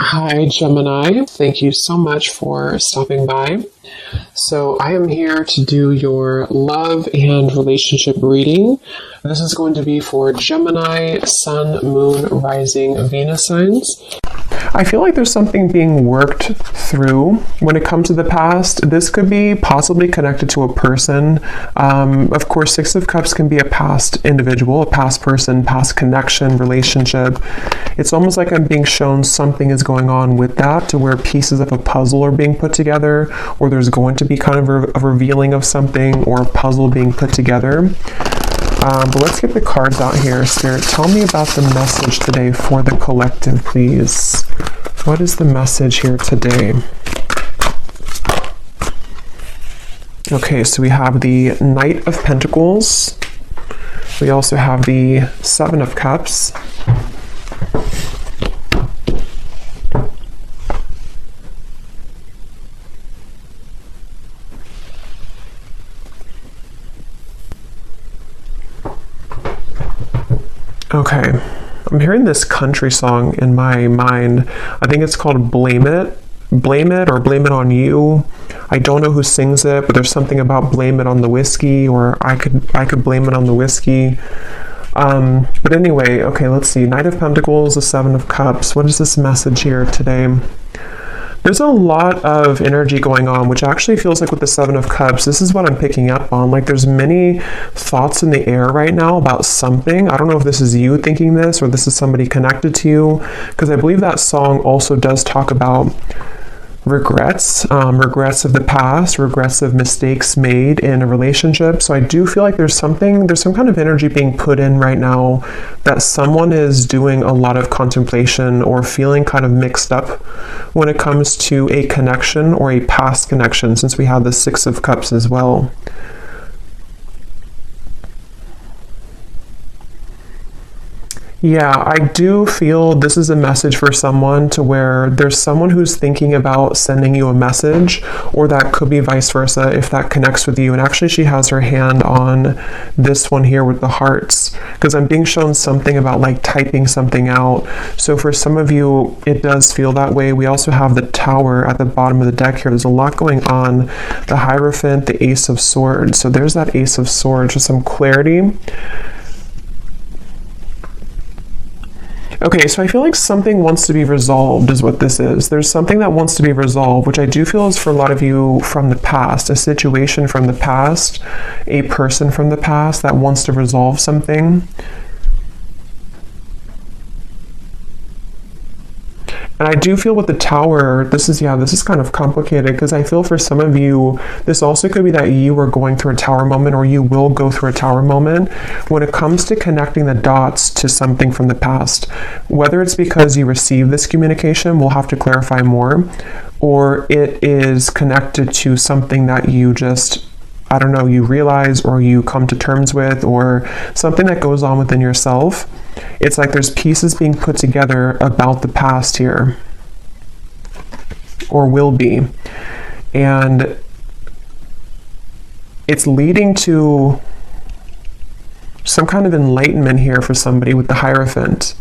Hi, Gemini. Thank you so much for stopping by. So, I am here to do your love and relationship reading. This is going to be for Gemini, Sun, Moon, Rising, Venus signs. I feel like there's something being worked through when it comes to the past. This could be possibly connected to a person. Of course, Six of Cups can be a past individual, a past person, past connection, relationship. It's almost like I'm being shown something is going on with that, to where pieces of a puzzle are being put together, or there's going to be kind of a revealing of something or a puzzle being put together. But let's get the cards out here. Spirit, tell me about the message today for the collective, please. What is the message here today? Okay, so we have the Knight of Pentacles. We also have the Seven of Cups. Okay, I'm hearing this country song in my mind. I think it's called Blame It. Blame It or Blame It on You. I don't know who sings it, but there's something about blame it on the whiskey, or I could blame it on the whiskey. But anyway, okay, let's see. Knight of Pentacles, the Seven of Cups. What is this message here today? There's a lot of energy going on, which actually feels like with the Seven of Cups, this is what I'm picking up on. Like there's many thoughts in the air right now about something. I don't know if this is you thinking this or this is somebody connected to you, because I believe that song also does talk about regrets, regrets of the past, regrets of mistakes made in a relationship. So I do feel like there's some kind of energy being put in right now that someone is doing a lot of contemplation or feeling kind of mixed up when it comes to a connection or a past connection, since we have the Six of Cups as well. Yeah, I do feel this is a message for someone, to where there's someone who's thinking about sending you a message, or that could be vice versa if that connects with you. And actually she has her hand on this one here with the hearts, because I'm being shown something about like typing something out. So for some of you, it does feel that way. We also have the Tower at the bottom of the deck here. There's a lot going on. The Hierophant, the Ace of Swords. So there's that Ace of Swords with some clarity. Okay, so I feel like something wants to be resolved is what this is. There's something that wants to be resolved, which I do feel is for a lot of you from the past, a situation from the past, a person from the past that wants to resolve something. And I do feel with the Tower, this is kind of complicated, because I feel for some of you, this also could be that you are going through a Tower moment, or you will go through a Tower moment when it comes to connecting the dots to something from the past. Whether it's because you received this communication, we'll have to clarify more, or it is connected to something that you just, I don't know, you realize or you come to terms with, or something that goes on within yourself. It's like there's pieces being put together about the past here, or will be. And it's leading to some kind of enlightenment here for somebody with the Hierophant.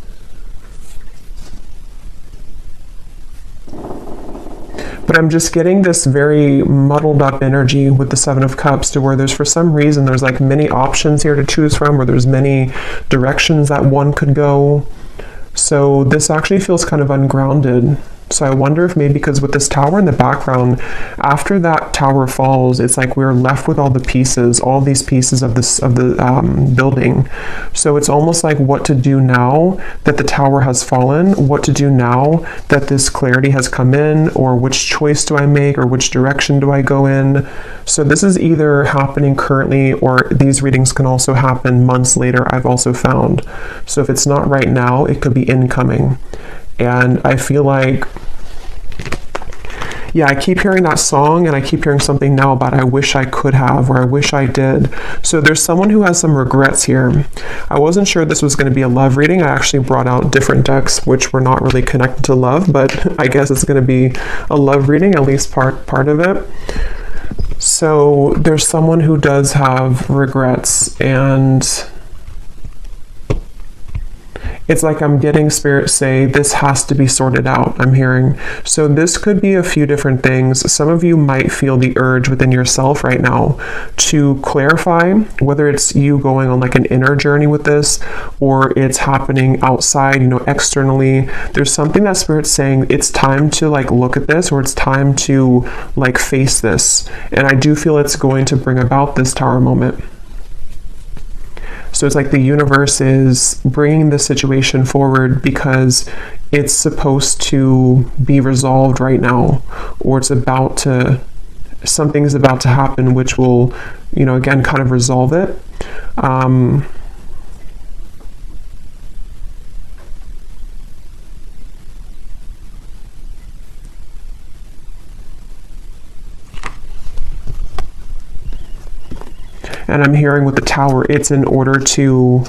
But I'm just getting this very muddled up energy with the Seven of Cups, to where there's, for some reason, there's like many options here to choose from, or there's many directions that one could go. So this actually feels kind of ungrounded. So I wonder if maybe because with this Tower in the background, after that Tower falls, it's like we're left with all the pieces, all these pieces of the building. So it's almost like what to do now that the Tower has fallen, what to do now that this clarity has come in, or which choice do I make, or which direction do I go in. So this is either happening currently, or these readings can also happen months later, I've also found. So if it's not right now, it could be incoming. And I feel like, yeah, I keep hearing that song, and I keep hearing something now about I wish I could have, or I wish I did. So there's someone who has some regrets here. I wasn't sure this was going to be a love reading. I actually brought out different decks which were not really connected to love, but I guess it's going to be a love reading, at least part of it. So there's someone who does have regrets, and It's like I'm getting spirit say this has to be sorted out, I'm hearing. So this could be a few different things. Some of you might feel the urge within yourself right now to clarify whether it's you going on like an inner journey with this or it's happening outside, you know, externally. There's something that spirit's saying it's time to like look at this, or it's time to like face this. And I do feel it's going to bring about this Tower moment. So it's like the universe is bringing the situation forward because it's supposed to be resolved right now, or it's about to, something's about to happen which will, you know, again, kind of resolve it. And I'm hearing with the Tower, it's in order to,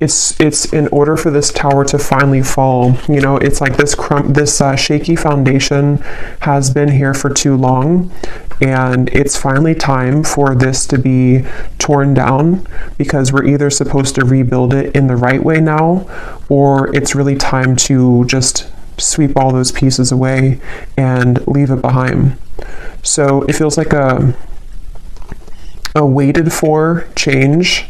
it's in order for this Tower to finally fall. You know, it's like this shaky foundation has been here for too long, and it's finally time for this to be torn down, because we're either supposed to rebuild it in the right way now, or it's really time to just sweep all those pieces away and leave it behind. So it feels like a waited for change,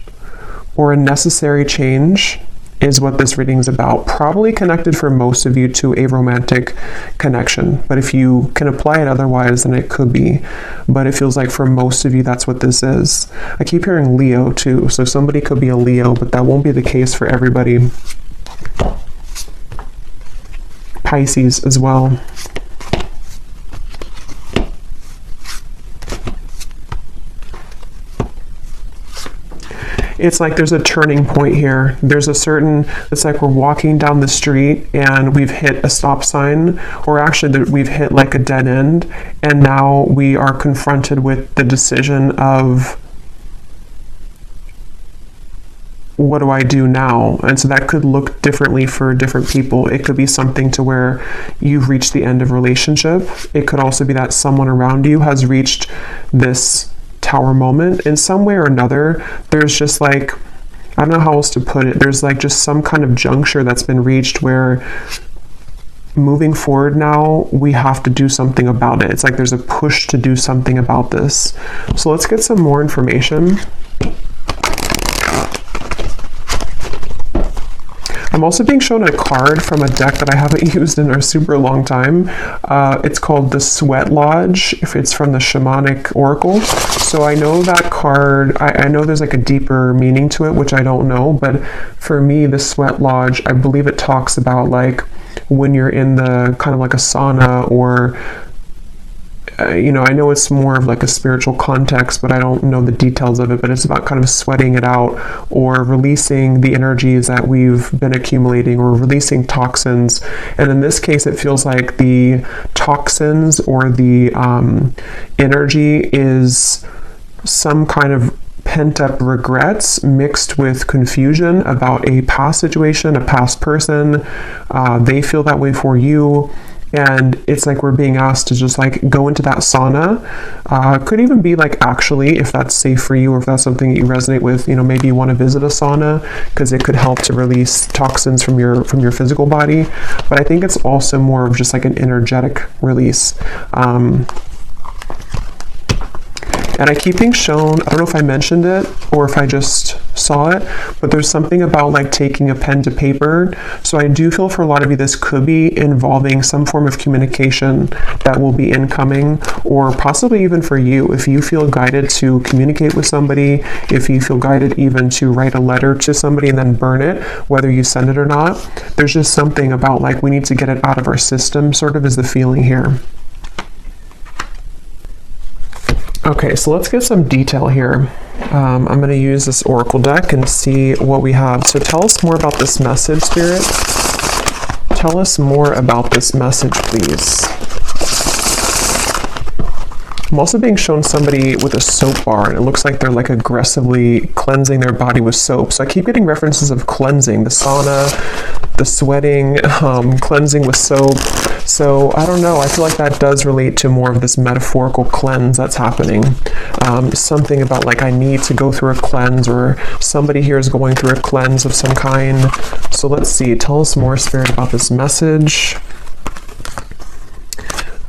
or a necessary change, is what this reading is about. Probably connected for most of you to a romantic connection, but if you can apply it otherwise, then it could be. But it feels like for most of you, that's what this is. I keep hearing Leo too, so somebody could be a Leo, but that won't be the case for everybody. Pisces as well. It's like there's a turning point here. There's a certain, it's like we're walking down the street and we've hit a stop sign, or actually we've hit like a dead end, and now we are confronted with the decision of, what do I do now? And so that could look differently for different people. It could be something to where you've reached the end of relationship. It could also be that someone around you has reached this Tower moment in some way or another. There's just like, I don't know how else to put it, there's like just some kind of juncture that's been reached where moving forward now we have to do something about it. It's like there's a push to do something about this. So let's get some more information. I'm also being shown a card from a deck that I haven't used in a super long time. It's called the Sweat Lodge, if it's from the Shamanic Oracle. So I know that card, I know there's like a deeper meaning to it, which I don't know, but for me, the Sweat Lodge, I believe it talks about like when you're in the kind of like a sauna, or you know, I know it's more of like a spiritual context, but I don't know the details of it, but it's about kind of sweating it out, or releasing the energies that we've been accumulating, or releasing toxins. And in this case, it feels like the toxins or the energy is some kind of pent-up regrets mixed with confusion about a past situation, a past person. They feel that way for you. And it's like we're being asked to just like go into that sauna. Could even be like, actually, if that's safe for you, or if that's something that you resonate with, you know, maybe you want to visit a sauna because it could help to release toxins from your physical body. But I think it's also more of just like an energetic release. And I keep being shown, I don't know if I mentioned it or if I just saw it, but there's something about like taking a pen to paper. So I do feel for a lot of you, this could be involving some form of communication that will be incoming, or possibly even for you, if you feel guided to communicate with somebody, if you feel guided even to write a letter to somebody and then burn it, whether you send it or not. There's just something about like, we need to get it out of our system, sort of is the feeling here. Okay, so let's get some detail here. I'm going to use this Oracle deck and see what we have. So tell us more about this message, Spirit. Tell us more about this message, please. I'm also being shown somebody with a soap bar, and it looks like they're like aggressively cleansing their body with soap. So I keep getting references of cleansing, the sauna, the sweating, cleansing with soap. So I don't know, I feel like that does relate to more of this metaphorical cleanse that's happening. Something about like I need to go through a cleanse, or somebody here is going through a cleanse of some kind. So let's see, tell us more, Spirit, about this message.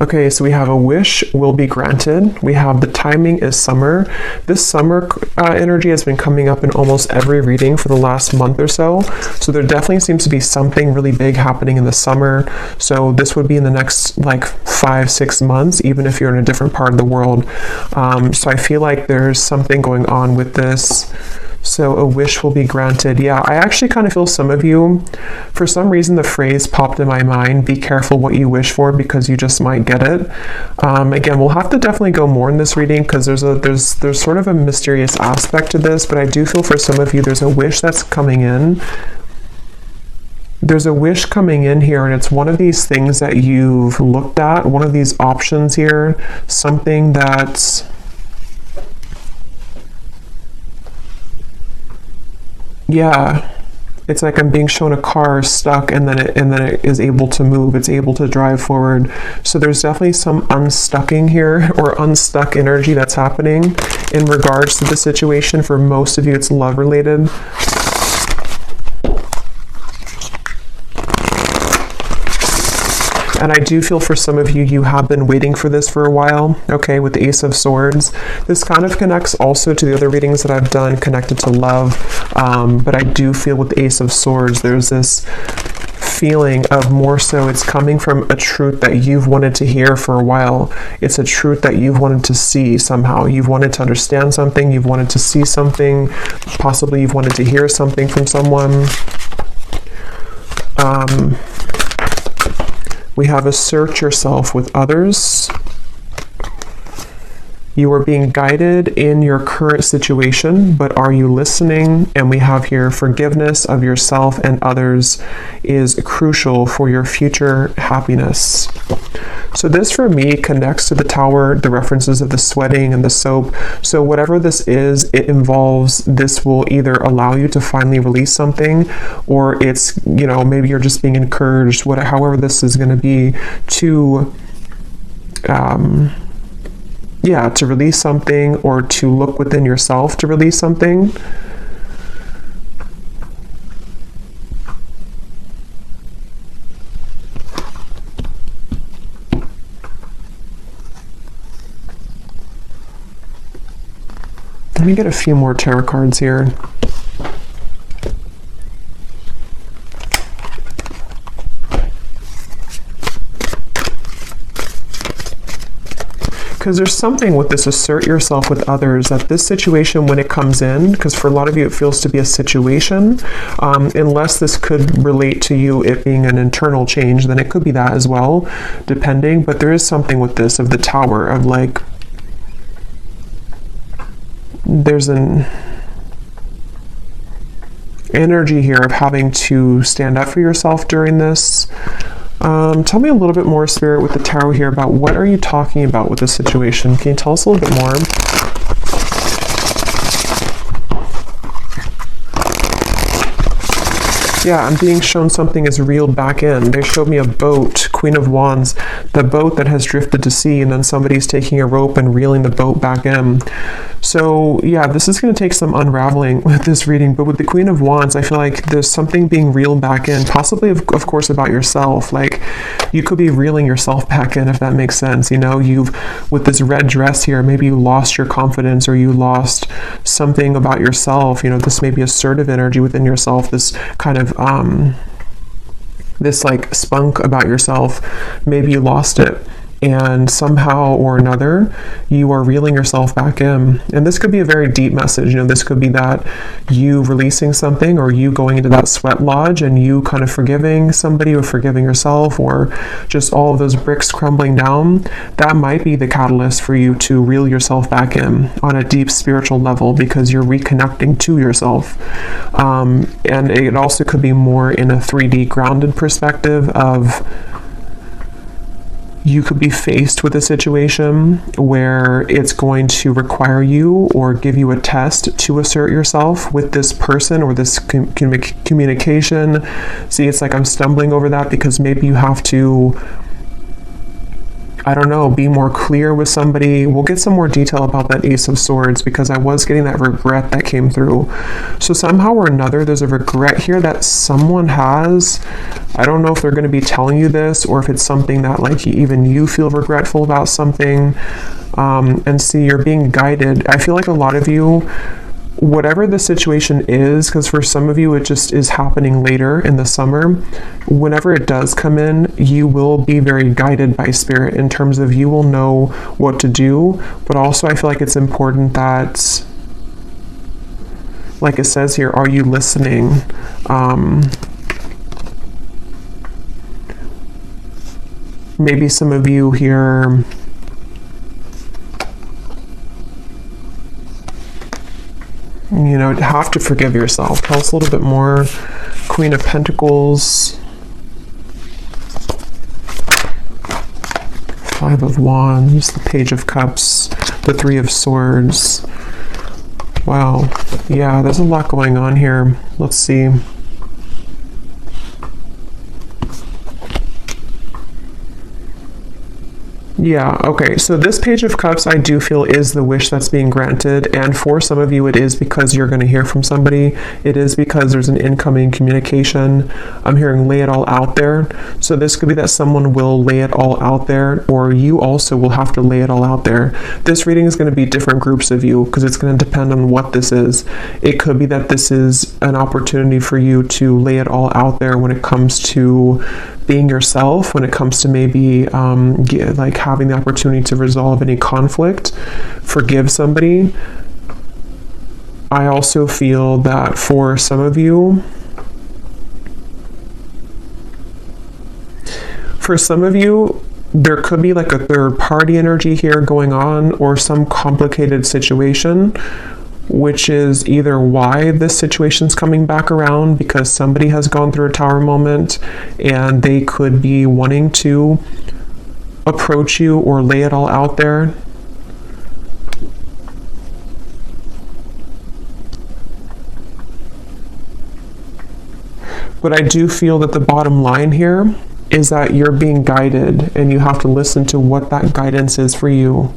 Okay, so we have a wish will be granted. We have the timing is summer. This summer energy has been coming up in almost every reading for the last month or so. So there definitely seems to be something really big happening in the summer. So this would be in the next like 5-6 months, even if you're in a different part of the world. So I feel like there's something going on with this. So a wish will be granted. Yeah, I actually kind of feel some of you, for some reason the phrase popped in my mind, be careful what you wish for because you just might get it. Again, we'll have to definitely go more in this reading because there's sort of a mysterious aspect to this, but I do feel for some of you there's a wish that's coming in. There's a wish coming in here, and it's one of these things that you've looked at, one of these options here, something that's yeah, it's like I'm being shown a car stuck, and then it is able to move. It's able to drive forward. So there's definitely some unstucking here, or unstuck energy that's happening in regards to the situation. For most of you, it's love related. And I do feel for some of you, you have been waiting for this for a while, okay, with the Ace of Swords. This kind of connects also to the other readings that I've done connected to love, but I do feel with the Ace of Swords, there's this feeling of more so it's coming from a truth that you've wanted to hear for a while. It's a truth that you've wanted to see somehow. You've wanted to understand something, you've wanted to see something, possibly you've wanted to hear something from someone. We have assert yourself with others. You are being guided in your current situation, but are you listening? And we have here forgiveness of yourself and others is crucial for your future happiness. So this for me connects to the Tower, the references of the sweating and the soap. So whatever this is, it involves, this will either allow you to finally release something, or it's, you know, maybe you're just being encouraged, however this is going to be, to to release something, or to look within yourself to release something. Let me get a few more tarot cards here. Because there's something with this assert yourself with others, that this situation when it comes in, because for a lot of you it feels to be a situation, unless this could relate to you it being an internal change, then it could be that as well, depending. But there is something with this of the Tower, of like, there's an energy here of having to stand up for yourself during this. Tell me a little bit more, Spirit, with the Tarot here about what are you talking about with this situation. Can you tell us a little bit more? Yeah, I'm being shown something is reeled back in. They showed me a boat, Queen of Wands, the boat that has drifted to sea, and then somebody's taking a rope and reeling the boat back in. So yeah, this is going to take some unraveling with this reading, but with the Queen of Wands, I feel like there's something being reeled back in, possibly of course about yourself. Like you could be reeling yourself back in, if that makes sense. You know, with this red dress here, maybe you lost your confidence, or you lost something about yourself. You know, this may be assertive energy within yourself, this kind of this like spunk about yourself. Maybe you lost it, and somehow or another you are reeling yourself back in. And this could be a very deep message. You know, this could be that you releasing something, or you going into that sweat lodge and you kind of forgiving somebody, or forgiving yourself, or just all of those bricks crumbling down. That might be the catalyst for you to reel yourself back in on a deep spiritual level, because you're reconnecting to yourself. And it also could be more in a 3D grounded perspective of you could be faced with a situation where it's going to require you or give you a test to assert yourself with this person or this communication. See, it's like I'm stumbling over that because maybe you have to, I don't know, be more clear with somebody. We'll get some more detail about that Ace of Swords because I was getting that regret that came through. So somehow or another, there's a regret here that someone has. I don't know if they're going to be telling you this or if it's something that like even you feel regretful about something. And see, you're being guided. I feel like a lot of you, whatever the situation is, because for some of you it just is happening later in the summer, whenever it does come in, you will be very guided by spirit in terms of you will know what to do. But also I feel like it's important that, like it says here, are you listening? Maybe some of you here, you know, have to forgive yourself. Tell us a little bit more. Queen of Pentacles, Five of Wands, the Page of Cups, the Three of Swords. Wow. Yeah, there's a lot going on here. Let's see. Yeah, okay, so this Page of Cups I do feel is the wish that's being granted, and for some of you it is because you're going to hear from somebody. It is because there's an incoming communication. I'm hearing lay it all out there. So this could be that someone will lay it all out there, or you also will have to lay it all out there. This reading is going to be different groups of you because it's going to depend on what this is. It could be that this is an opportunity for you to lay it all out there when it comes to being yourself, when it comes to maybe like having the opportunity to resolve any conflict, forgive somebody. I also feel that for some of you, there could be like a third party energy here going on, or some complicated situation, which is either why this situation's coming back around, because somebody has gone through a tower moment and they could be wanting to approach you or lay it all out there. But I do feel that the bottom line here is that you're being guided and you have to listen to what that guidance is for you.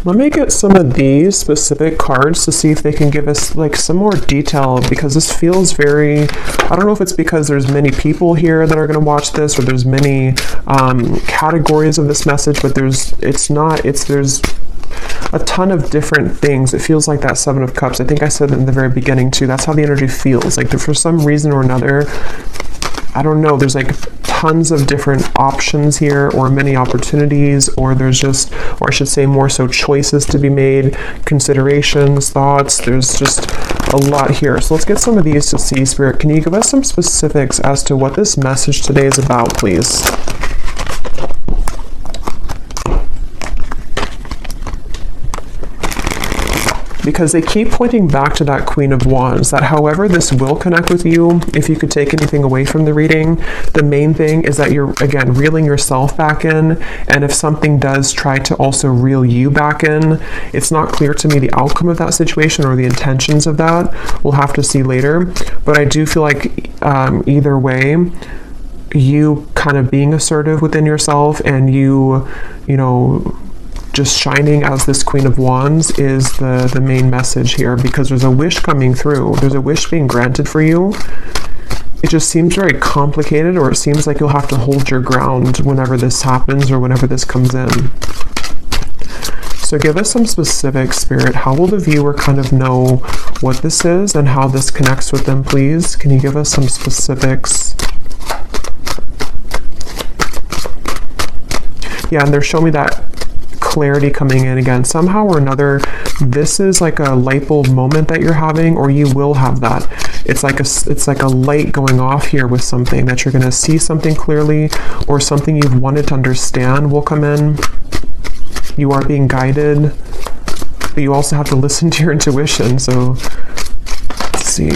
Let me get some of these specific cards to see if they can give us like some more detail, because this feels very, I don't know if it's because there's many people here that are going to watch this, or there's many categories of this message, but there's a ton of different things. It feels like that Seven of Cups. I think I said that in the very beginning too. That's how the energy feels. Like for some reason or another, I don't know, there's like tons of different options here, or many opportunities, or there's just, or I should say more so choices to be made, considerations, thoughts. There's just a lot here. So let's get some of these to see. Spirit, can you give us some specifics as to what this message today is about, please? Because they keep pointing back to that Queen of Wands, that however this will connect with you, if you could take anything away from the reading, the main thing is that you're, again, reeling yourself back in, and if something does try to also reel you back in, it's not clear to me the outcome of that situation or the intentions of that. We'll have to see later, but I do feel like either way, you kind of being assertive within yourself and you know, just shining as this Queen of Wands is the main message here, because there's a wish coming through. There's a wish being granted for you. It just seems very complicated, or it seems like you'll have to hold your ground whenever this happens or whenever this comes in. So give us some specific, Spirit. How will the viewer kind of know what this is and how this connects with them, please? Can you give us some specifics? Yeah, and they're showing me that clarity coming in again. Somehow or another, this is like a light bulb moment that you're having, or you will have that. It's like a light going off here with something that you're going to see something clearly, or something you've wanted to understand will come in. You are being guided, but you also have to listen to your intuition. So let's see.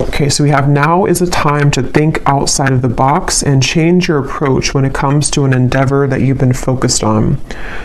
Okay, so we have now is a time to think outside of the box and change your approach when it comes to an endeavor that you've been focused on.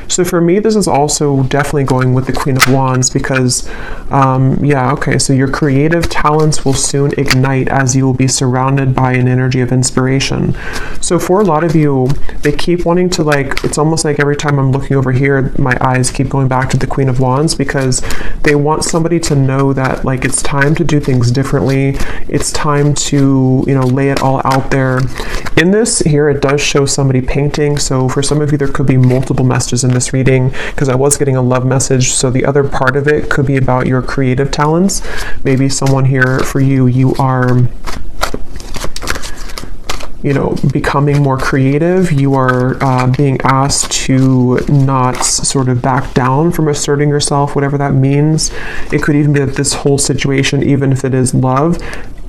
So for me, this is also definitely going with the Queen of Wands because, so your creative talents will soon ignite as you will be surrounded by an energy of inspiration. So for a lot of you, they keep wanting to it's almost like every time I'm looking over here, my eyes keep going back to the Queen of Wands because they want somebody to know that it's time to do things differently. It's time to, lay it all out there. In this here, it does show somebody painting. So for some of you, there could be multiple messages in this reading because I was getting a love message. So the other part of it could be about your creative talents. Maybe someone here for you, you are becoming more creative. You are being asked to not sort of back down from asserting yourself, whatever that means. It could even be that this whole situation, even if it is love,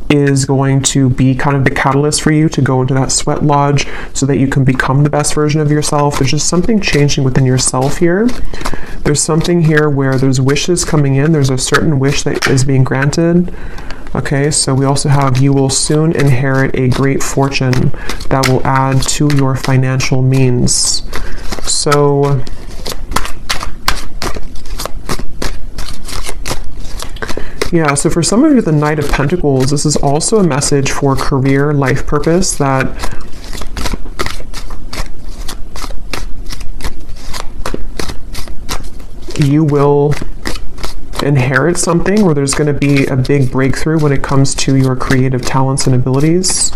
is going to be kind of the catalyst for you to go into that sweat lodge so that you can become the best version of yourself. There's just something changing within yourself here. There's something here where there's wishes coming in. There's a certain wish that is being granted. Okay, so we also have you will soon inherit a great fortune that will add to your financial means. So yeah, so for some of you, the Knight of Pentacles, this is also a message for career, life purpose, that you will inherit something where there's going to be a big breakthrough when it comes to your creative talents and abilities.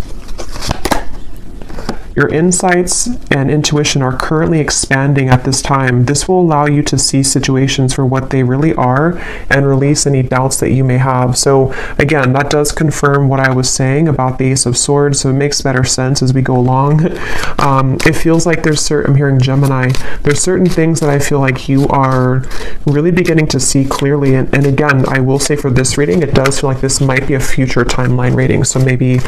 Your insights and intuition are currently expanding at this time. This will allow you to see situations for what they really are and release any doubts that you may have. So again, that does confirm what I was saying about the Ace of Swords, so it makes better sense as we go along. It feels like I'm hearing Gemini, there's certain things that I feel like you are really beginning to see clearly. And again, I will say for this reading, it does feel like this might be a future timeline reading. So maybe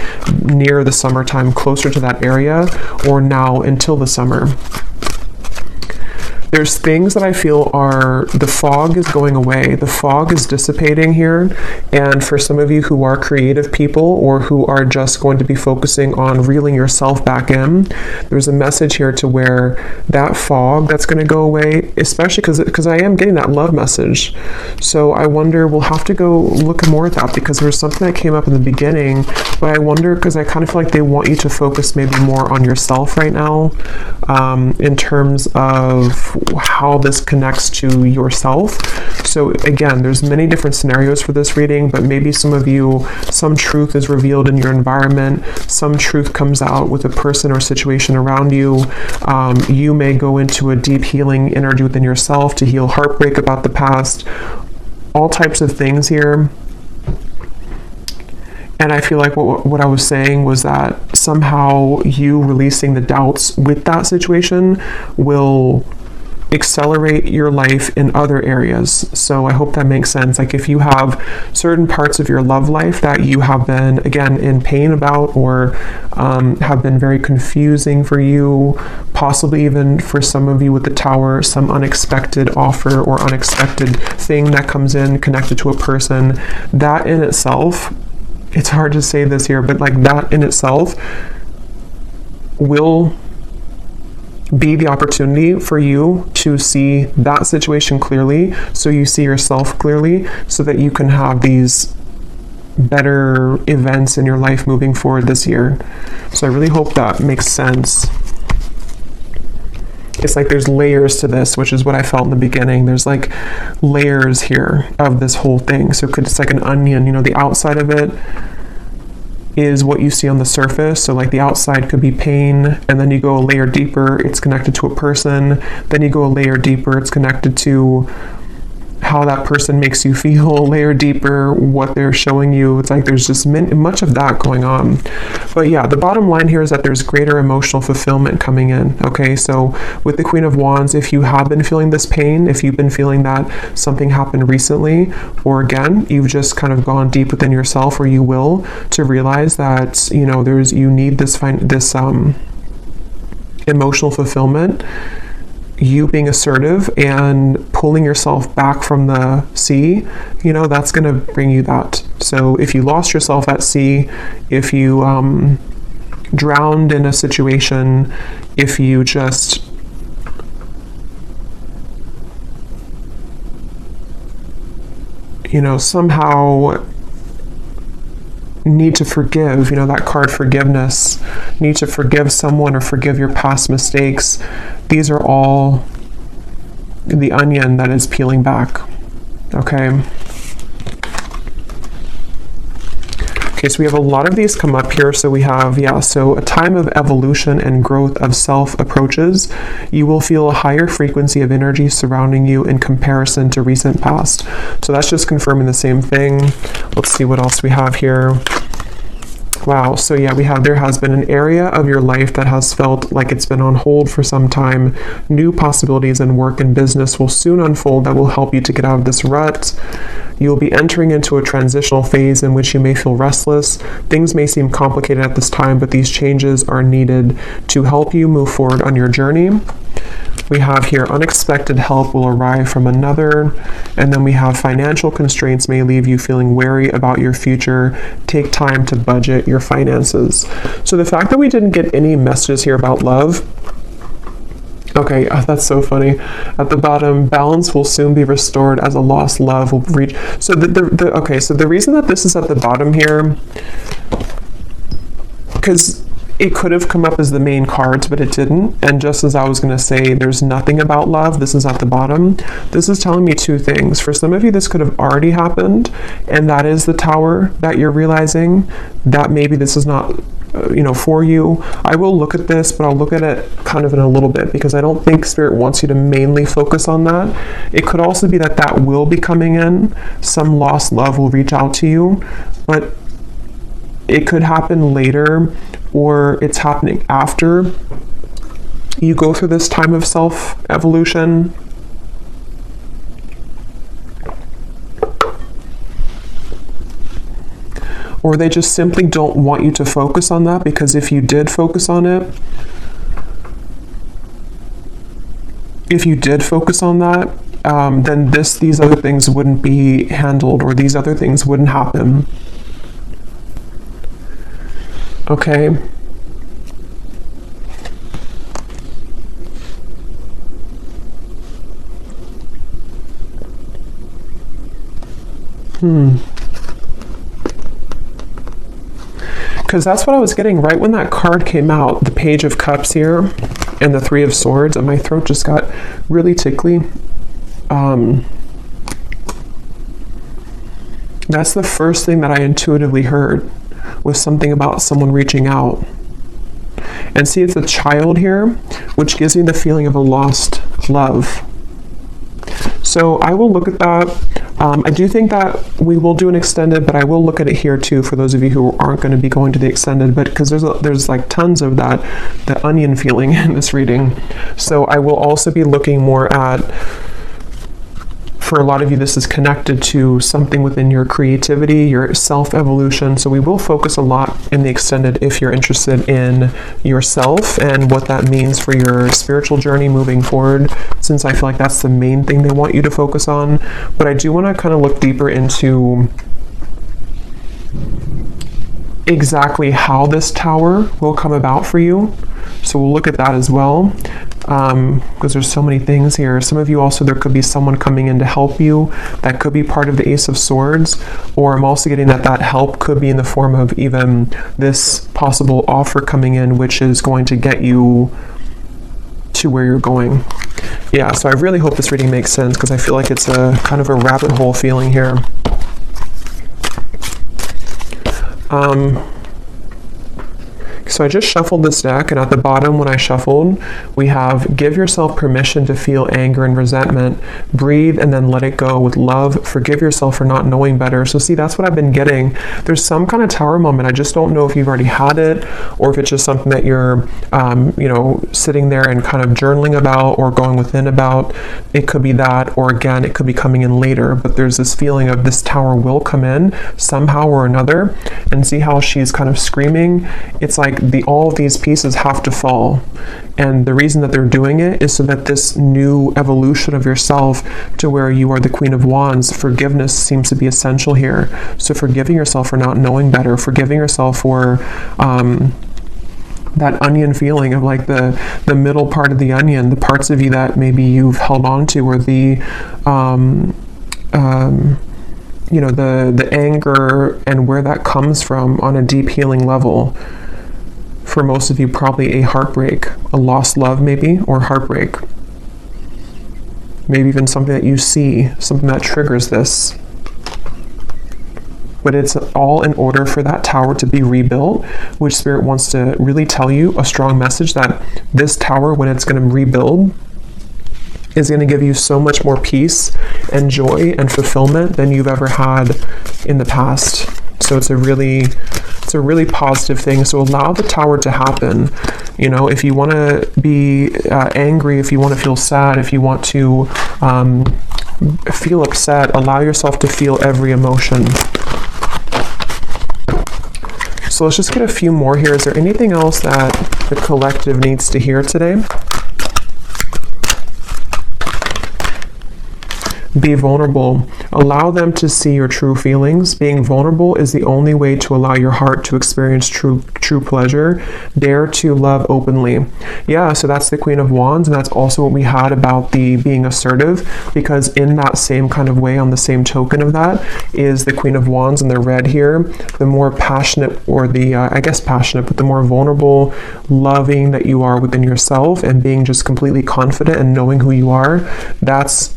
near the summertime, closer to that area, or now until the summer. There's things that I feel the fog is going away. The fog is dissipating here. And for some of you who are creative people or who are just going to be focusing on reeling yourself back in, there's a message here to where that fog that's going to go away, especially because I am getting that love message. So I wonder, we'll have to go look more at that because there's something that came up in the beginning, but I wonder because I kind of feel like they want you to focus maybe more on yourself right now, in terms of how this connects to yourself. So again, there's many different scenarios for this reading, but maybe some of you, some truth is revealed in your environment, some truth comes out with a person or situation around you. You may go into a deep healing energy within yourself to heal heartbreak about the past, all types of things here. And I feel like what I was saying was that somehow you releasing the doubts with that situation will accelerate your life in other areas. So I hope that makes sense. Like if you have certain parts of your love life that you have been, again, in pain about, or have been very confusing for you, possibly even for some of you with the Tower, some unexpected offer or unexpected thing that comes in connected to a person, that in itself, it's hard to say this here, but that in itself will be the opportunity for you to see that situation clearly, so you see yourself clearly, so that you can have these better events in your life moving forward this year. So I really hope that makes sense. It's like there's layers to this, which is what I felt in the beginning. There's layers here of this whole thing. So it's like an onion, the outside of it is what you see on the surface. So the outside could be pain, and then you go a layer deeper, it's connected to a person. Then you go a layer deeper, it's connected to how that person makes you feel, layer deeper what they're showing you. It's like there's just much of that going on. But yeah, the bottom line here is that there's greater emotional fulfillment coming in. Okay, so with the Queen of Wands, if you have been feeling this pain, if you've been feeling that something happened recently, or again, you've just kind of gone deep within yourself, or you will, to realize that, you know, you need this emotional fulfillment, you being assertive and pulling yourself back from the sea, you know, that's going to bring you that. So if you lost yourself at sea, if you drowned in a situation, if you just somehow need to forgive, that card forgiveness, need to forgive someone or forgive your past mistakes. These are all the onion that is peeling back. Okay. Okay, so we have a lot of these come up here. So we have, so a time of evolution and growth of self approaches. You will feel a higher frequency of energy surrounding you in comparison to recent past. So that's just confirming the same thing. Let's see what else we have here. Wow, so yeah, we have, there has been an area of your life that has felt like it's been on hold for some time. New possibilities in work and business will soon unfold that will help you to get out of this rut. You'll be entering into a transitional phase in which you may feel restless. Things may seem complicated at this time, but these changes are needed to help you move forward on your journey. We have here unexpected help will arrive from another, and then we have financial constraints may leave you feeling wary about your future. Take time to budget your finances. So the fact that we didn't get any messages here about love, okay, that's so funny. At the bottom, balance will soon be restored as a lost love will reach. So so the reason that this is at the bottom here, because it could have come up as the main cards, but it didn't. And just as I was going to say, there's nothing about love, this is at the bottom. This is telling me two things. For some of you, this could have already happened, and that is the Tower that you're realizing that maybe this is not for you. I will look at this, but I'll look at it kind of in a little bit, because I don't think Spirit wants you to mainly focus on that. It could also be that will be coming in. Some lost love will reach out to you, but it could happen later, or it's happening after you go through this time of self-evolution. Or they just simply don't want you to focus on that, because if you did focus on it, then these other things wouldn't be handled, or these other things wouldn't happen. Okay. Because that's what I was getting right when that card came out, the Page of Cups here and the Three of Swords, and my throat just got really tickly. That's the first thing that I intuitively heard, was something about someone reaching out. And see, it's a child here, which gives me the feeling of a lost love. So I will look at that. I do think that we will do an extended, but I will look at it here too for those of you who aren't going to be going to the extended, but because there's like tons of the onion feeling in this reading. So I will also be looking more at, for a lot of you, this is connected to something within your creativity, your self-evolution. So we will focus a lot in the extended if you're interested in yourself and what that means for your spiritual journey moving forward, since I feel like that's the main thing they want you to focus on. But I do want to kind of look deeper into exactly how this Tower will come about for you. So we'll look at that as well, because there's so many things here. Some of you also, there could be someone coming in to help you. That could be part of the Ace of Swords, or I'm also getting that help could be in the form of even this possible offer coming in, which is going to get you to where you're going. Yeah, so I really hope this reading makes sense, because I feel like it's a kind of a rabbit hole feeling here. So I just shuffled this deck, and at the bottom when I shuffled, we have give yourself permission to feel anger and resentment, breathe and then let it go with love, forgive yourself for not knowing better. So see, that's what I've been getting. There's some kind of tower moment. I just don't know if you've already had it or if it's just something that you're, sitting there and kind of journaling about or going within about. It could be that, or again, it could be coming in later, but there's this feeling of this tower will come in somehow or another. And see how she's kind of screaming. It's like all of these pieces have to fall, and the reason that they're doing it is so that this new evolution of yourself to where you are the Queen of Wands, forgiveness seems to be essential here. So forgiving yourself for not knowing better, forgiving yourself for that onion feeling of like the middle part of the onion, the parts of you that maybe you've held on to, or the anger and where that comes from on a deep healing level. For most of you, probably a heartbreak, a lost love maybe, or heartbreak. Maybe even something that you see, something that triggers this. But it's all in order for that tower to be rebuilt, which Spirit wants to really tell you a strong message that this tower, when it's going to rebuild, is going to give you so much more peace and joy and fulfillment than you've ever had in the past. So it's a really positive thing. So allow the tower to happen. If you want to be angry, if you want to feel sad, if you want to feel upset, allow yourself to feel every emotion. So let's just get a few more here. Is there anything else that the collective needs to hear today? Be vulnerable. Allow them to see your true feelings. Being vulnerable is the only way to allow your heart to experience true pleasure. Dare to love openly. Yeah, so that's the Queen of Wands, and that's also what we had about the being assertive, because in that same kind of way, on the same token of that, is the Queen of Wands in the red here. The more passionate, or the, passionate, but the more vulnerable, loving that you are within yourself and being just completely confident and knowing who you are, that's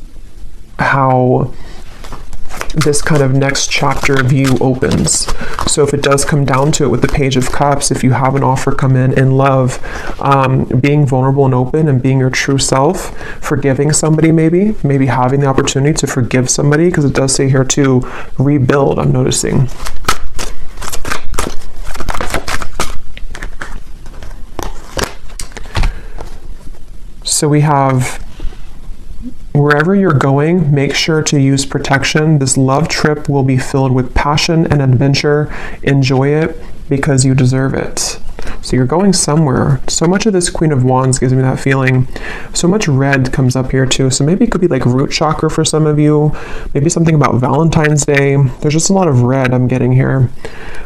how this kind of next chapter of you opens. So if it does come down to it with the Page of Cups, if you have an offer come in love, being vulnerable and open and being your true self, forgiving somebody, maybe having the opportunity to forgive somebody, because it does say here to rebuild, I'm noticing. So we have, wherever you're going, make sure to use protection. This love trip will be filled with passion and adventure. Enjoy it because you deserve it. So you're going somewhere. So much of this Queen of Wands gives me that feeling. So much red comes up here too. So maybe it could be like root chakra for some of you. Maybe something about Valentine's Day. There's just a lot of red I'm getting here.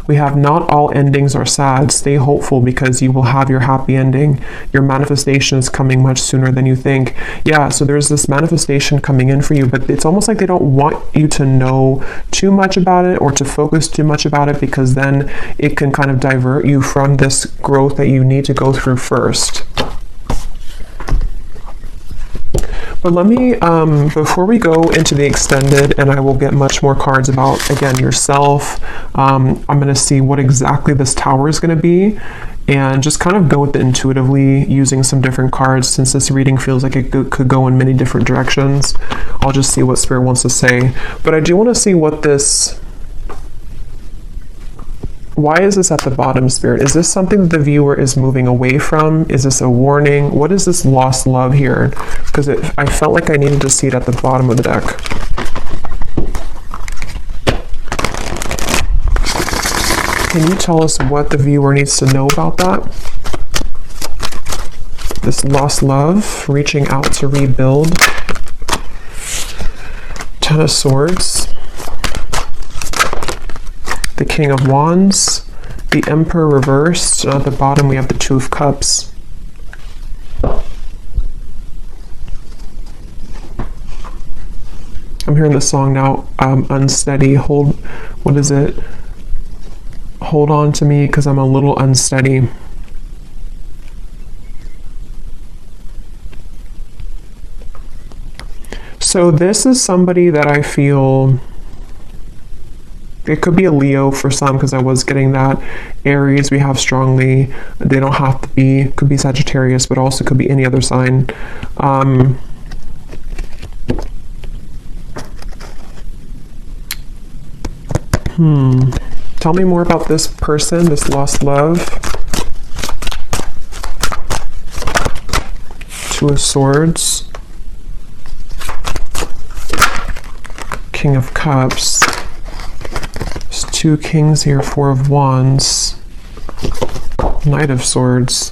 We have not all endings are sad. Stay hopeful because you will have your happy ending. Your manifestation is coming much sooner than you think. Yeah, so there's this manifestation coming in for you, but it's almost like they don't want you to know too much about it or to focus too much about it, because then it can kind of divert you from this growth that you need to go through first. But let me, before we go into the extended, and I will get much more cards about, again, yourself, I'm going to see what exactly this tower is going to be, and just kind of go with it intuitively using some different cards, since this reading feels like it could go in many different directions. I'll just see what Spirit wants to say. But I do want to see what this... Why is this at the bottom, Spirit? Is this something that the viewer is moving away from? Is this a warning? What is this lost love here? Because I felt like I needed to see it at the bottom of the deck. Can you tell us what the viewer needs to know about that? This lost love, reaching out to rebuild. Ten of Swords. The King of Wands, the Emperor reversed, and at the bottom we have the Two of Cups. I'm hearing the song now, unsteady, what is it? Hold on to me because I'm a little unsteady. So this is somebody that I feel It could be a Leo for some, because I was getting that. Aries we have strongly. They don't have to be. Could be Sagittarius, but also could be any other sign. Tell me more about this person, this lost love. Two of Swords. King of Cups. There's two kings here, Four of Wands. Knight of Swords.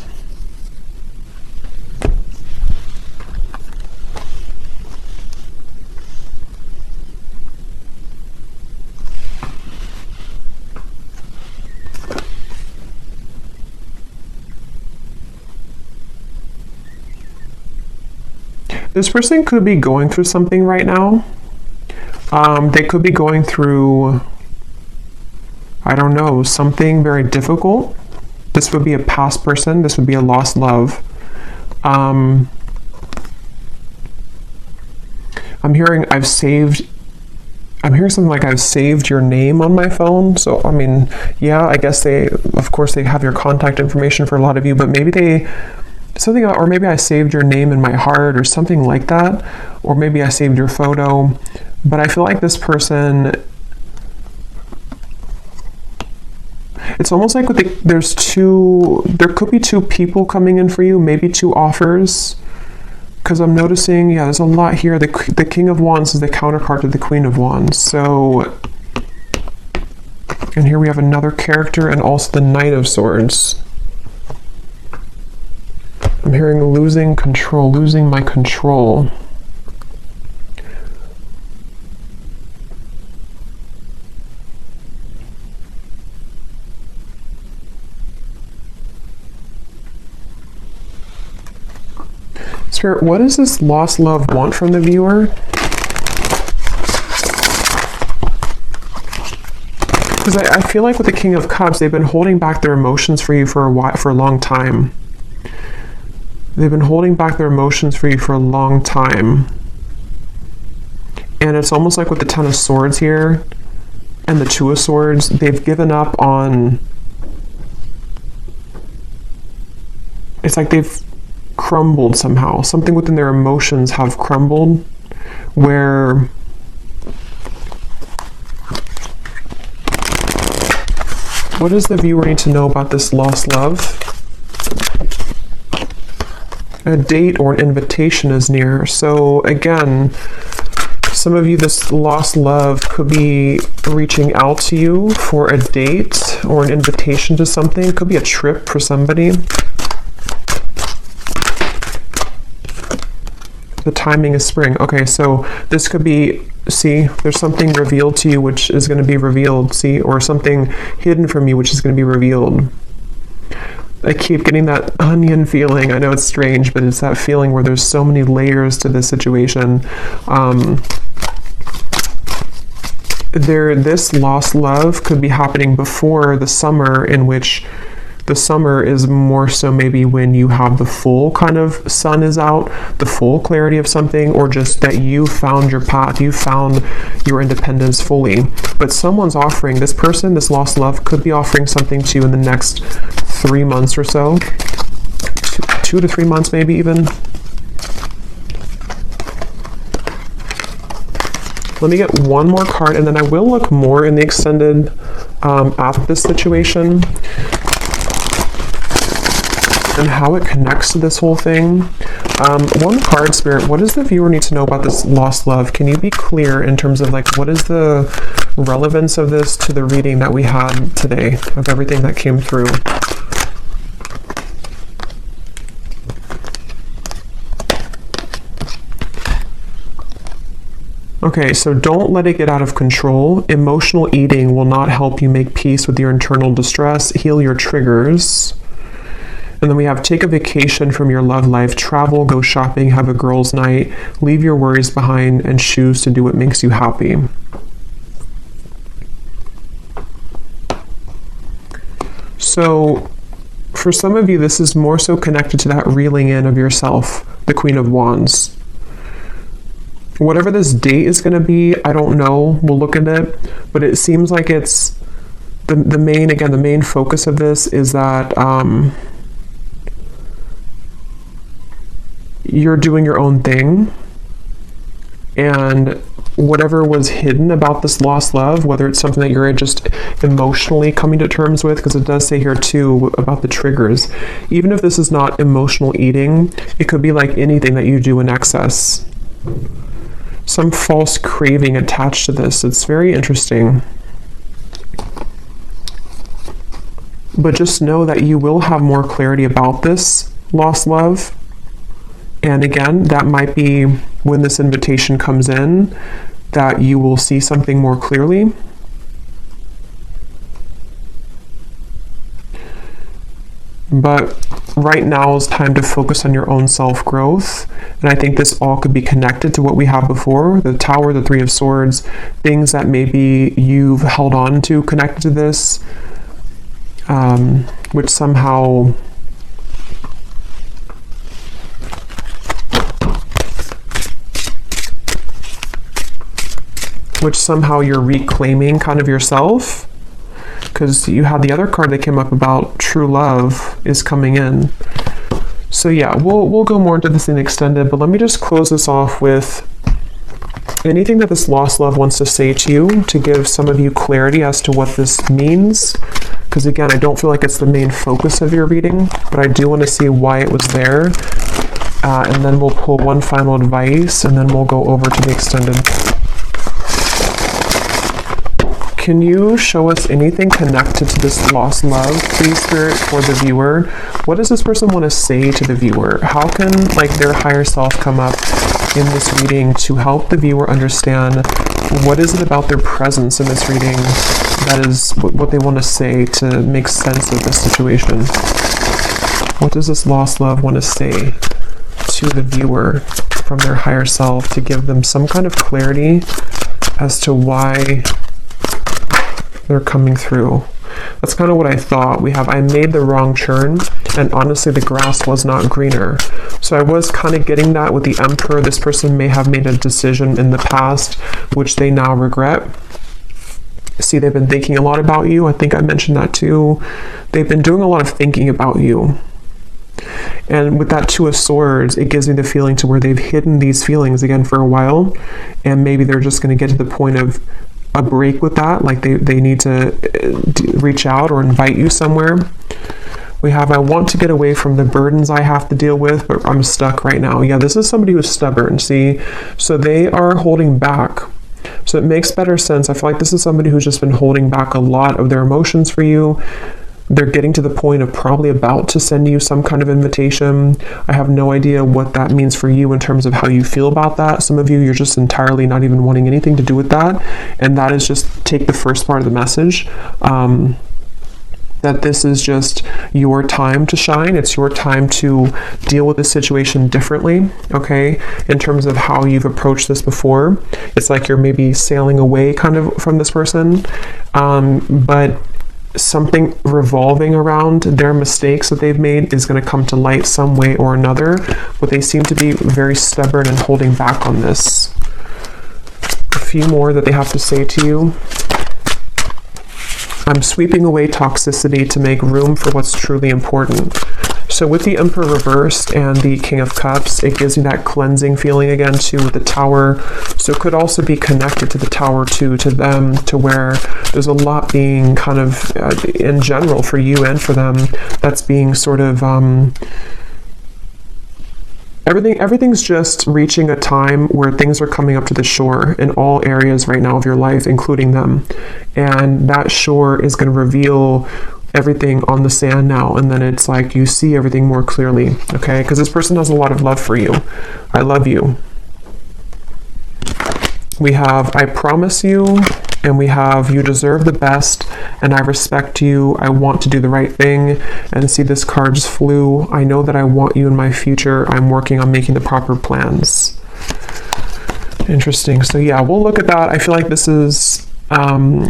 This person could be going through something right now. They could be going through, I don't know, something very difficult. This would be a past person. This would be a lost love. I'm hearing something like I've saved your name on my phone. So, I mean, yeah, I guess of course they have your contact information for a lot of you, but maybe or maybe I saved your name in my heart or something like that. Or maybe I saved your photo. But I feel like this person, it's almost like there could be two people coming in for you, maybe two offers. Because I'm noticing, yeah, there's a lot here. The King of Wands is the counterpart to the Queen of Wands. So, and here we have another character and also the Knight of Swords. I'm hearing losing control, losing my control. Spirit, what does this lost love want from the viewer? Because I feel like with the King of Cups, they've been holding back their emotions for you for a long time. They've been holding back their emotions for you for a long time. And it's almost like with the Ten of Swords here and the Two of Swords, they've given up on... It's like they've crumbled somehow. Something within their emotions have crumbled, where what does the viewer need to know about this lost love? A date or an invitation is near. So again, some of you, this lost love could be reaching out to you for a date or an invitation to something. It could be a trip for somebody. The timing is spring. Okay, so this could be, see, there's something revealed to you which is going to be revealed, see, or something hidden from you which is going to be revealed. I keep getting that onion feeling. I know it's strange, but it's that feeling where there's so many layers to this situation. This lost love could be happening before the summer, in which the summer is more so maybe when you have the full kind of sun is out, the full clarity of something, or just that you found your path, you found your independence fully. But someone's offering, this person, this lost love, could be offering something to you in the next 3 months or so. 2 to 3 months maybe even. Let me get one more card, and then I will look more in the extended at this situation and how it connects to this whole thing. One card, Spirit, what does the viewer need to know about this lost love? Can you be clear in terms of like, what is the relevance of this to the reading that we had today, of everything that came through? Okay, so don't let it get out of control. Emotional eating will not help you make peace with your internal distress, heal your triggers. And then we have take a vacation from your love life, travel, go shopping, have a girls' night, leave your worries behind, and choose to do what makes you happy. So for some of you, this is more so connected to that reeling in of yourself, the Queen of Wands. Whatever this date is going to be, I don't know. We'll look at it. but it seems like it's the main focus of this is that you're doing your own thing, and whatever was hidden about this lost love, whether it's something that you're just emotionally coming to terms with, because it does say here too about the triggers, even if this is not emotional eating, it could be like anything that you do in excess, some false craving attached to this. It's very interesting. But just know that you will have more clarity about this lost love. And again, that might be when this invitation comes in, that you will see something more clearly. But right now is time to focus on your own self-growth. And I think this all could be connected to what we have before, the Tower, the Three of Swords, things that maybe you've held on to connected to this, which somehow you're reclaiming kind of yourself, because you had the other card that came up about true love is coming in. So yeah, we'll go more into this in extended, but let me just close this off with anything that this lost love wants to say to you, to give some of you clarity as to what this means. Because again, I don't feel like it's the main focus of your reading, but I do want to see why it was there. And then we'll pull one final advice, and then we'll go over to the extended. Can you show us anything connected to this lost love, please, Spirit, for the viewer? What does this person want to say to the viewer? How can their higher self come up in this reading to help the viewer understand what is it about their presence in this reading that is what they want to say to make sense of this situation? What does this lost love want to say to the viewer from their higher self to give them some kind of clarity as to why they're coming through? That's kind of what I thought. I made the wrong turn, and honestly the grass was not greener. So I was kind of getting that with the Emperor. This person may have made a decision in the past which they now regret. See, they've been thinking a lot about you. I think I mentioned that too. They've been doing a lot of thinking about you. And with that Two of Swords, it gives me the feeling to where they've hidden these feelings again for a while, and maybe they're just going to get to the point of a break with that, like they need to reach out or invite you somewhere. We have, I want to get away from the burdens I have to deal with, but I'm stuck right now. Yeah, this is somebody who's stubborn, see? So they are holding back. So it makes better sense. I feel like this is somebody who's just been holding back a lot of their emotions for you. They're getting to the point of probably about to send you some kind of invitation. I have no idea what that means for you in terms of how you feel about that. Some of you, you're just entirely not even wanting anything to do with that. And that is just take the first part of the message. That this is just your time to shine. It's your time to deal with the situation differently, okay? In terms of how you've approached this before. It's like you're maybe sailing away kind of from this person. But something revolving around their mistakes that they've made is going to come to light some way or another, but they seem to be very stubborn and holding back on this. A few more that they have to say to you. I'm sweeping away toxicity to make room for what's truly important. So with the Emperor reversed and the King of Cups, it gives me that cleansing feeling again too with the Tower. So it could also be connected to the Tower too, to them, to where there's a lot being kind of, in general for you and for them, that's being sort of, everything's just reaching a time where things are coming up to the shore in all areas right now of your life, including them. And that shore is going to reveal everything on the sand now, and then it's like you see everything more clearly, okay? Because this person has a lot of love for you. I love you. We have I promise you, and we have you deserve the best, and I respect you. I want to do the right thing. And see, this card just flew. I know that I want you in my future. I'm working on making the proper plans. Interesting. So yeah, we'll look at that. I feel like this is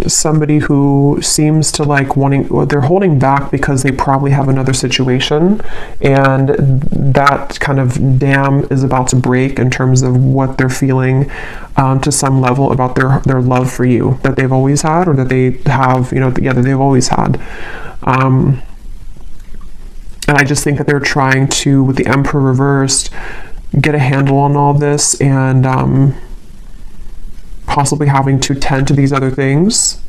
somebody who seems to like wanting, or they're holding back because they probably have another situation, and that kind of dam is about to break in terms of what they're feeling to some level about their love for you that they've always had, or that they have, that they've always had. And I just think that they're trying to, with the Emperor reversed, get a handle on all this, and possibly having to tend to these other things.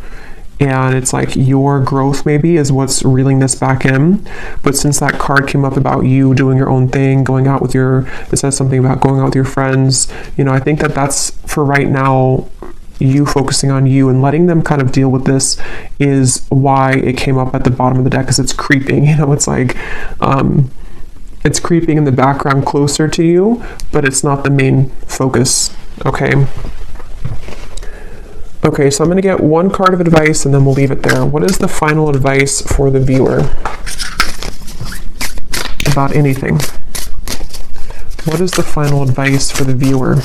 And it's like your growth maybe is what's reeling this back in. But since that card came up about you doing your own thing, going out with it says something about going out with your friends, I think that that's, for right now, you focusing on you and letting them kind of deal with this is why it came up at the bottom of the deck, because it's creeping. It's like it's creeping in the background closer to you, but it's not the main focus. Okay, so I'm going to get one card of advice and then we'll leave it there. What is the final advice for the viewer about anything? What is the final advice for the viewer?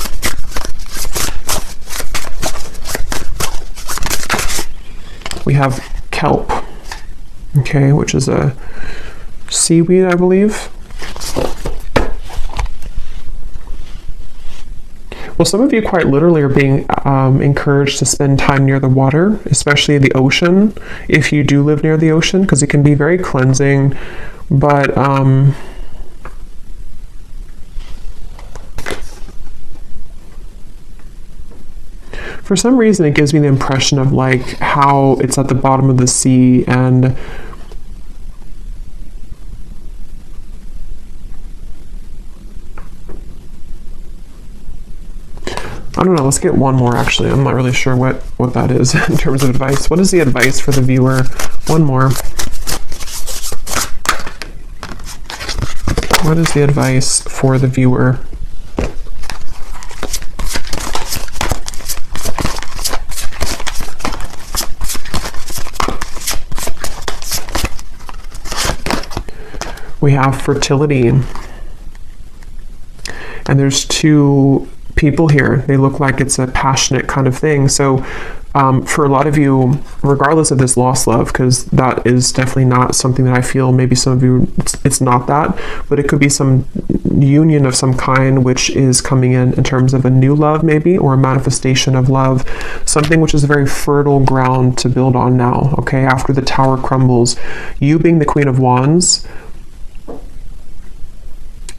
We have kelp, okay, which is a seaweed, I believe. Well, some of you quite literally are being encouraged to spend time near the water, especially the ocean, if you do live near the ocean, because it can be very cleansing. But for some reason, it gives me the impression of like how it's at the bottom of the sea, and I don't know, let's get one more actually. I'm not really sure what that is in terms of advice. What is the advice for the viewer? One more. What is the advice for the viewer? We have fertility. And there's two people here. They look like it's a passionate kind of thing. So for a lot of you, regardless of this lost love, because that is definitely not something that I feel, maybe some of you, it's not that, but it could be some union of some kind which is coming in terms of a new love maybe, or a manifestation of love, something which is very fertile ground to build on now, okay, after the tower crumbles. You being the Queen of Wands,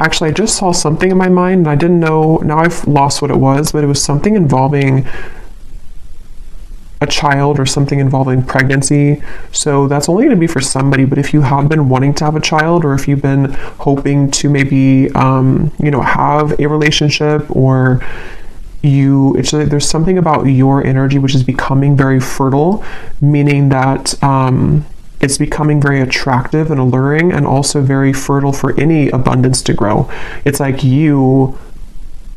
actually, I just saw something in my mind, and I didn't know, now I've lost what it was, but it was something involving a child or something involving pregnancy. So that's only going to be for somebody, but if you have been wanting to have a child, or if you've been hoping to maybe, have a relationship, or there's something about your energy which is becoming very fertile, meaning that, it's becoming very attractive and alluring, and also very fertile for any abundance to grow. It's like you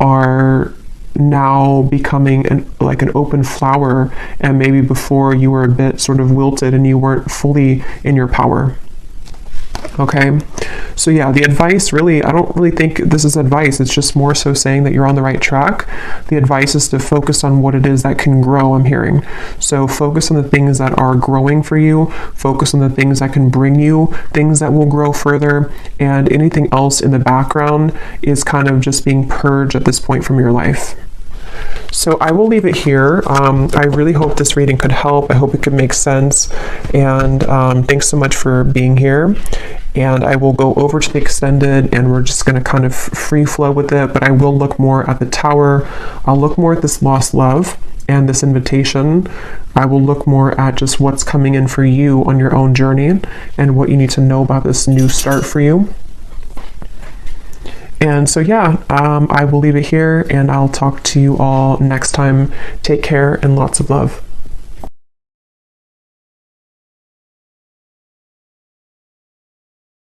are now becoming an open flower, and maybe before you were a bit sort of wilted and you weren't fully in your power. Okay, so yeah, the advice really, I don't really think this is advice. It's just more so saying that you're on the right track. The advice is to focus on what it is that can grow, I'm hearing. So focus on the things that are growing for you, focus on the things that can bring you things that will grow further, and anything else in the background is kind of just being purged at this point from your life. So I will leave it here. I really hope this reading could help. I hope it could make sense. And thanks so much for being here. And I will go over to the extended, and we're just going to kind of free flow with it. But I will look more at the tower. I'll look more at this lost love and this invitation. I will look more at just what's coming in for you on your own journey, and what you need to know about this new start for you. And so, yeah, I will leave it here, and I'll talk to you all next time. Take care and lots of love.